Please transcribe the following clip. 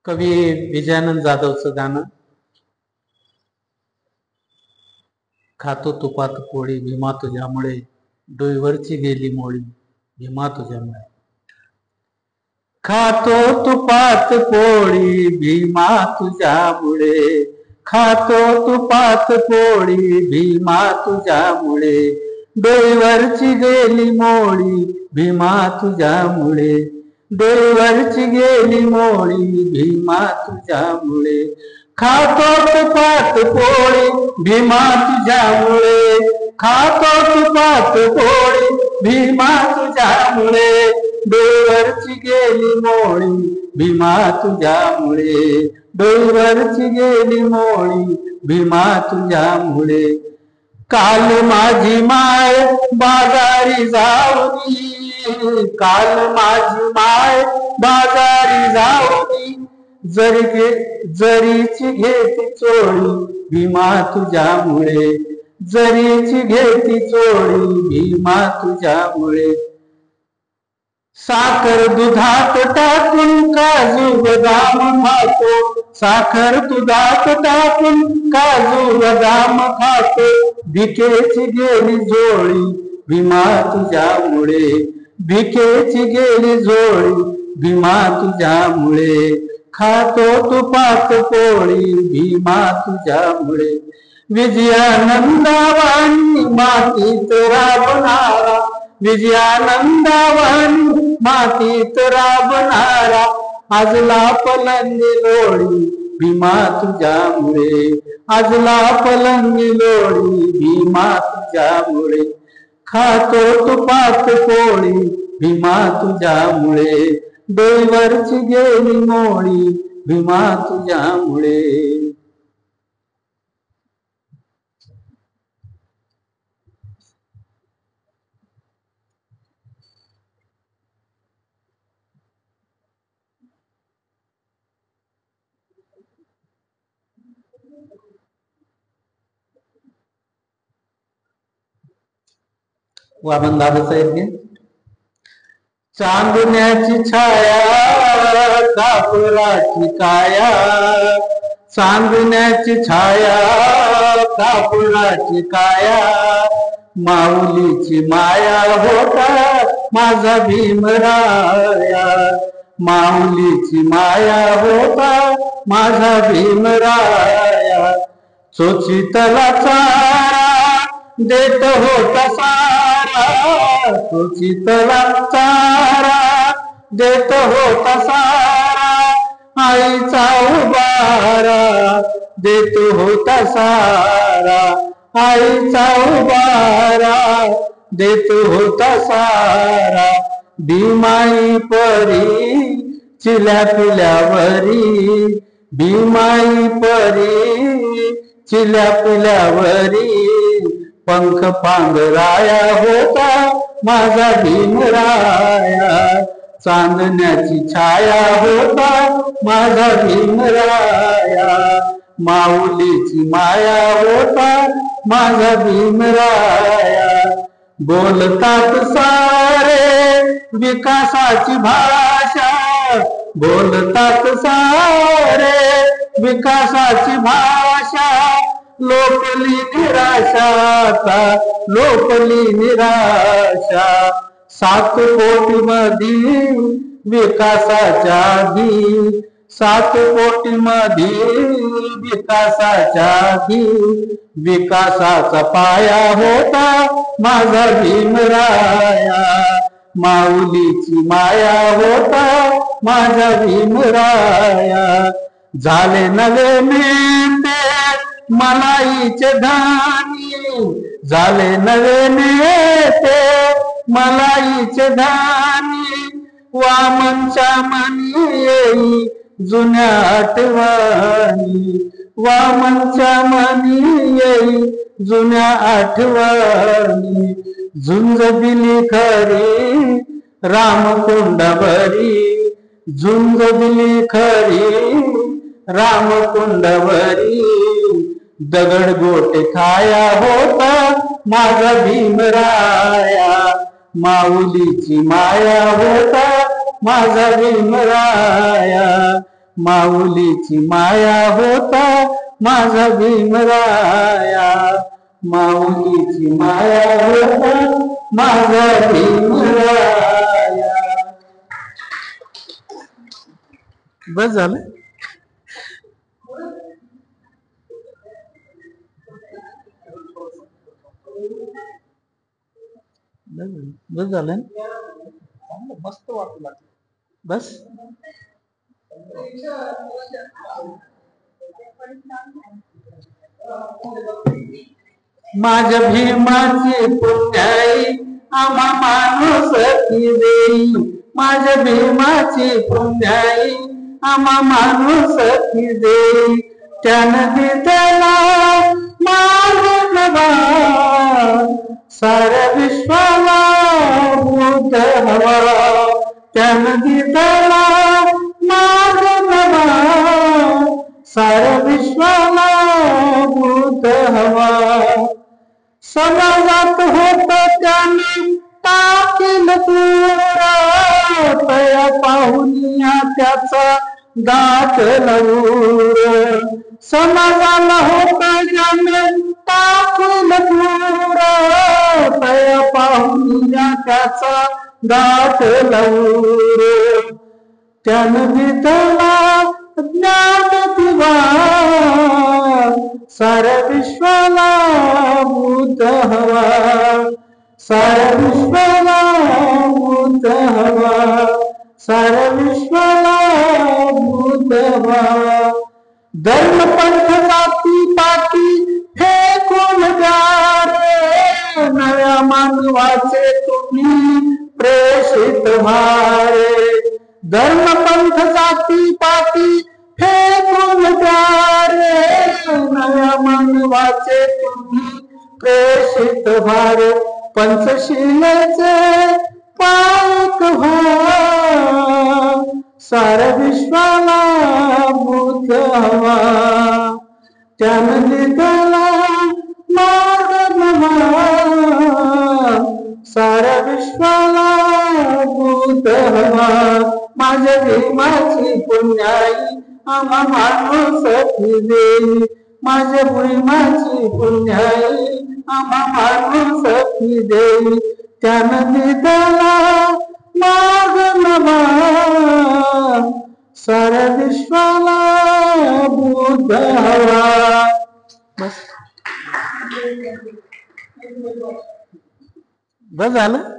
कवी विजयानंद जाधवचं गाणं खातो तुपात पोळी भीमा तुझ्यामुळे डोईवरची गेली मोळी भीमा तुझ्यामुळे खातो तुपात पोळी भीमा तुझ्यामुळे खातो तुपात पोळी भीमा तुझ्यामुळे डोईवरची गेली मोळी भीमा तुझ्यामुळे डोईवरची गेली मोळी भीमा तुझ्यामुळे खातो तुपात पोळी भीमा तुझ्यामुळे खातो तुपात पोळी भीमा तुझ्यामुळे डोईवरची गेली मोळी भीमा तुझ्यामुळे डोईवरची गेली मोळी भीमा तुझ्यामुळे काल माझी माय बाजारी जाऊनी काल माझी माय बाजारी जाऊनी जरीची घेती चोळी भीमा तुझ्यामुळे जरीची घेती चोळी भीमा तुझ्यामुळे साखर दुधात टाकून काजू बदाम खातो साखर दुधात टाकून काजू बदाम खातो भिकेची गेली जोळी भीमा तुझ्यामुळे भिकेची गेली जोळी भीमा तुझ्यामुळे खातो तुपात पोळी भीमा तुझ्यामुळे विजयानंदावानी मातीत राबणारा विजयानंदावानी मातीत राबणारा आजला पलंगी लोळी भीमा तुझ्यामुळे आजला पलंगी लोळी भीमा तुझ्यामुळे खातो तुपात पोळी भीमा तुझ्यामुळे डोईवरची गेली मोळी भीमा तुझ्यामुळे वामन दादाचा यज्ञ चांदण्याची छाया कापुराची काया चांदण्याची छाया कापुराची काया माऊलीची माया होता माझा भीमराया माऊलीची माया होता माझा भीमराया चोचितला चारा देत होता सारा चोचितला चारा देत होता सारा आईचा उबारा देत होता सारा आईचा उबारा देत होता सारा भीमाई परी चिल्या पिल्यावरी भीमाई परी चिल्या पिल्यावरी पंख पांघराया होता माझा भीमराया चांदण्याची छाया होता माझा भीमराया माऊलीची माया होता माझा भीमराया बोलतात सारे विकासाची भाषा बोलतात सारे विकासाची भाषा लोकली निराशा लोकली निराशा 7 कोटी मध्ये विकासाच्या आधी 7 कोटी मध्ये विकासाच्या आधी विकासाचा पाया होता माझा भीमराया माऊलीची माया होता माझा भीमराया झाले नवे नेते मलाईचे धानी झाले नवे नेते मलाईचे धानी वामनच्या मनी येई जुन्या आठवणी वामनच्या मनी येई जुन्या आठवणी झुंज दिली खरी रामकुंडावरी झुंज दिली खरी रामकुंडावरी दगड गोटे खाया होता माझा भीमराया माऊलीची माया होता माझा भीमराया माऊलीची माया होता माझा भीमराया, माऊलीची माया होता माझा भीमराया. बस झालं. बस झालं. मस्त वाटू लागलं. बस. माझ्या भीमाची पुण्याई आम्हा माणूस की देई, माझ्या भीमाची पुण्याई आम्हा माणूस की देई. त्यानं दिला मार्ग नवा साऱ्या विश्वाला भूत हवा, त्यानं दिला मार्ग नवा साऱ्या विश्वाला भूत हवा. समाजात होत त्याने टाकील दूर, तया पाहुनिया त्याचा दाटला दूर. समाजाला होत ज्याने टाकील दूर, तया पाहुनिया त्याचा दाटला दूर. त्यानं दिला ज्ञान दिवा साऱ्या विश्वाला भूत हवा, साऱ्या विश्वाला भूत हवा, साऱ्या विश्वाला भूत हवा. धर्म पंथ जाती पाती फेकून द्या रे, नव्या मानवाचे तुम्ही प्रेषित व्हारे. धर्म पंथ जाती पाती फेकून द्या रे, नव्या मानवाचे तुम्ही प्रेषित व्हारे. पंचशीलेचे पायक व्हा साऱ्या विश्वाला भूत हवा, त्यानं दिला मार्ग नवा साऱ्या विश्वाला भूत हवा. माझ्या भीमाची पुण्याई आम्हा माणूस की देई, माझ्या भीमाची पुण्याई आम्हा माणूस की देई. त्यानं दिला मार्ग नवा साऱ्या विश्वाला भूत हवा. बस. बस झालं.